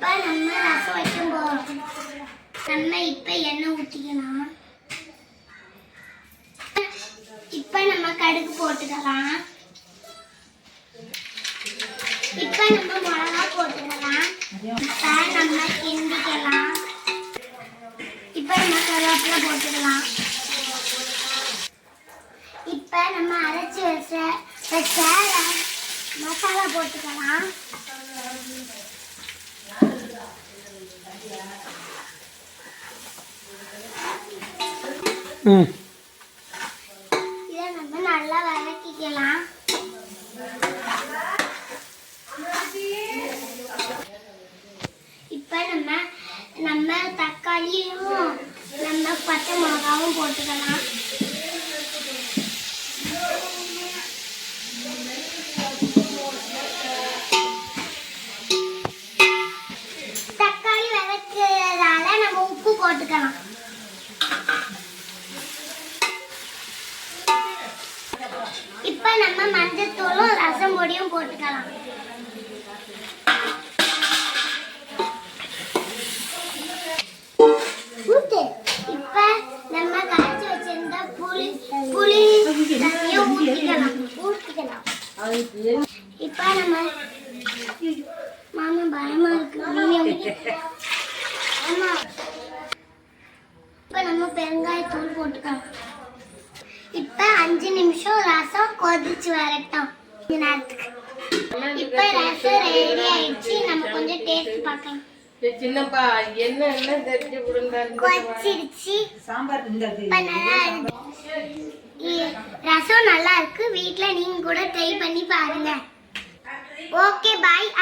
இப்ப நம்ம ரசம் வைக்க போறோம். நம்ம இப்ப எண்ணெய் ஊத்திக்கலாம். இப்ப நம்ம கடுகு போட்டுக்கலாம். இப்ப நம்ம மிளகா போட்டுக்கலாம். இப்ப நம்ம கிண்டிக்கலாம். இப்ப நம்ம கருவேப்பிலை போட்டுக்கலாம். இப்ப நம்ம அரைச்சு வச்ச மசாலா போட்டுக்கலாம். இதை நம்ம நல்லா வதக்கிக்கலாம். இப்ப நம்ம தக்காளியும் நம்ம பச்சை மிளகாவும் போட்டுக்கலாம். தக்காளி வதக்குறதால நம்ம உப்பு போட்டுக்கலாம். இப்ப நம்ம மஞ்சத்தூளும் ரசம் பொடியும் போட்டுக்கலாம். இப்ப நம்ம கரைச்சி வச்சிருந்த புளி தண்ணியை ஊத்திக்கலாம். இப்ப நம்ம மாமா பயமா இருக்கு. இப்ப நம்ம பெருங்காயத்தூள் போட்டுக்கலாம். இப்ப 5 நிமிஷம் ரசம் கொதிச்சு வரட்டும். இப்ப ரசம் ரெடி ஆயிடுச்சு. நம்ம கொஞ்சம் டேஸ்ட் பார்க்கலாம். சின்னப்பா என்ன தெரிஞ்சு கொதிச்சிருச்சு. சாம்பார் ரசம் நல்லா இருக்கு. வீட்ல நீங்க கூட ட்ரை பண்ணி பாருங்க. Okay bye.